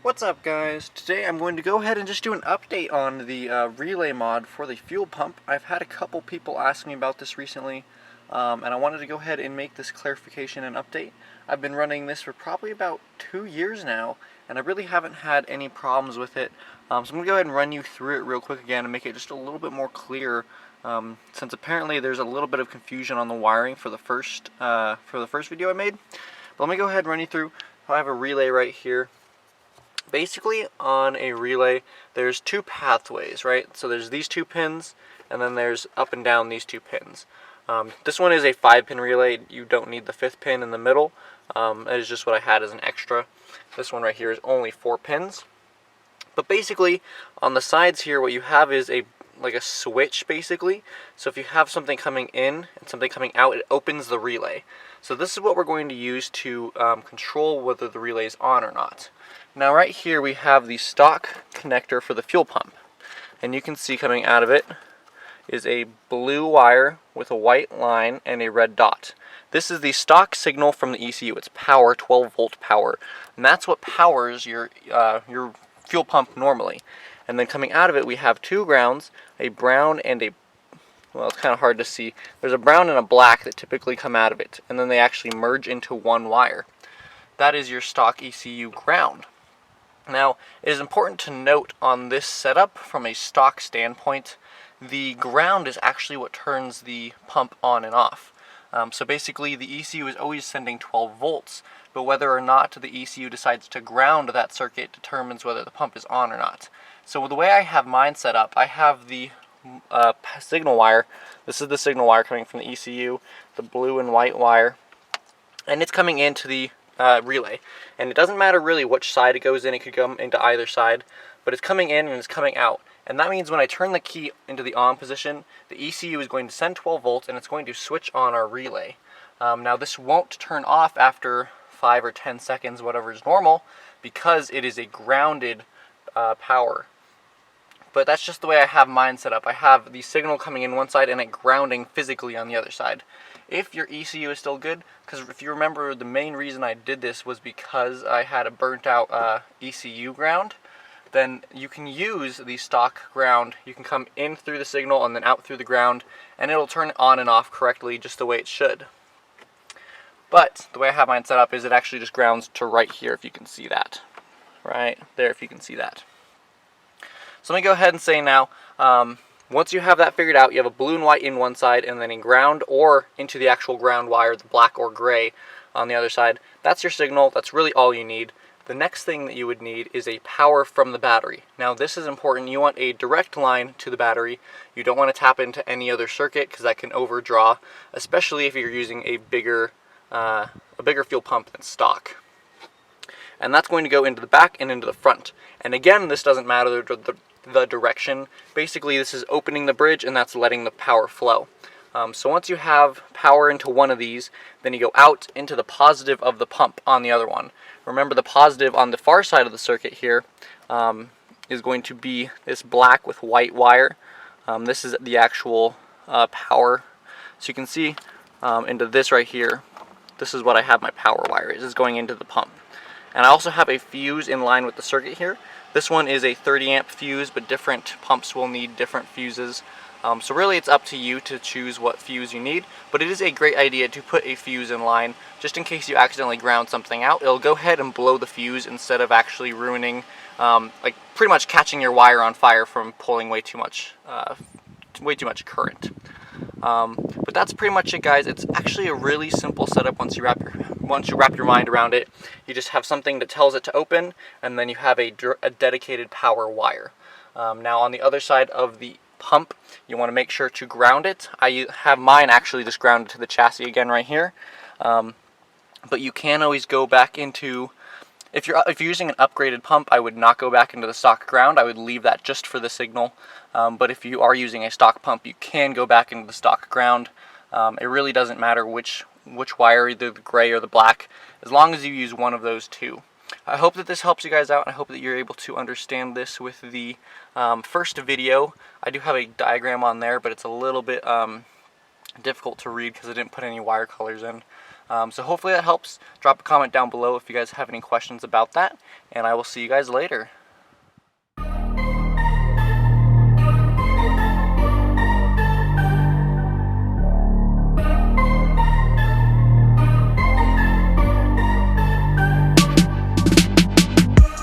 What's up, guys? Today I'm going to go ahead and just do an update on the relay mod for the fuel pump. I've had a couple people ask me about this recently, and I wanted to go ahead and make this clarification and update. I've been running this for probably about 2 years now, and I really haven't had any problems with it. So I'm going to go ahead and run you through it real quick again and make it just a little bit more clear, since apparently there's a little bit of confusion on the wiring for the first video I made. But let me go ahead and run you through. I have a relay right here. Basically, on a relay, there's two pathways, right? So there's these two pins, and then there's up and down these two pins. This one is a 5-pin relay. You don't need the 5th pin in the middle. That is just what I had as an extra. This one right here is only 4 pins. But basically, on the sides here, what you have is like a switch, basically. So if you have something coming in and something coming out, it opens the relay. So this is what we're going to use to control whether the relay is on or not. Now right here we have the stock connector for the fuel pump, and you can see coming out of it is a blue wire with a white line and a red dot. This is the stock signal from the ECU. It's power, 12-volt power, and that's what powers your fuel pump normally. And then coming out of it we have two grounds, a brown and a, well, it's kind of hard to see. There's a brown and a black that typically come out of it, and then they actually merge into one wire. That is your stock ECU ground. Now, it is important to note on this setup, from a stock standpoint, the ground is actually what turns the pump on and off. So basically, the ECU is always sending 12 volts, but whether or not the ECU decides to ground that circuit determines whether the pump is on or not. So the way I have mine set up, I have the signal wire. This is the signal wire coming from the ECU, the blue and white wire, and it's coming into the relay, and it doesn't matter really which side it goes in. It could go into either side, but it's coming in and it's coming out, and that means when I turn the key into the on position, the ECU is going to send 12 volts and it's going to switch on our relay. Now this won't turn off after 5 or 10 seconds, whatever is normal, because it is a grounded power. But that's just the way I have mine set up. I have the signal coming in one side and it grounding physically on the other side. If your ECU is still good, because if you remember, the main reason I did this was because I had a burnt out ECU ground, then you can use the stock ground. You can come in through the signal and then out through the ground, and it'll turn on and off correctly just the way it should. But the way I have mine set up is it actually just grounds to right here, if you can see that. Right there, if you can see that. So let me go ahead and say now, once you have that figured out, you have a blue and white in one side and then in ground or into the actual ground wire, the black or gray on the other side. That's your signal. That's really all you need. The next thing that you would need is a power from the battery. Now this is important. You want a direct line to the battery. You don't want to tap into any other circuit because that can overdraw, especially if you're using a bigger fuel pump than stock. And that's going to go into the back and into the front. And again, this doesn't matter the direction. Basically, this is opening the bridge and that's letting the power flow. So once you have power into one of these, then you go out into the positive of the pump on the other one. Remember, the positive on the far side of the circuit here is going to be this black with white wire. This is the actual power. So you can see into this right here, this is what I have my power wire. This is going into the pump. And I also have a fuse in line with the circuit here. This one is a 30 amp fuse, but different pumps will need different fuses. So really it's up to you to choose what fuse you need, but it is a great idea to put a fuse in line just in case you accidentally ground something out. It'll go ahead and blow the fuse instead of actually ruining, like pretty much catching your wire on fire from pulling way too much current. But that's pretty much it, guys. It's actually a really simple setup once you wrap your mind around it. You just have something that tells it to open, and then you have a dedicated power wire. Now on the other side of the pump, you want to make sure to ground it. I have mine actually just grounded to the chassis again right here. But you can always go back into, if you're using an upgraded pump, I would not go back into the stock ground. I would leave that just for the signal. But if you are using a stock pump, you can go back into the stock ground. It really doesn't matter which wire, either the gray or the black, as long as you use one of those two. I hope that this helps you guys out. I hope that you're able to understand this with the first video. I do have a diagram on there, but it's a little bit difficult to read because I didn't put any wire colors in. So hopefully that helps. Drop a comment down below if you guys have any questions about that, and I will see you guys later.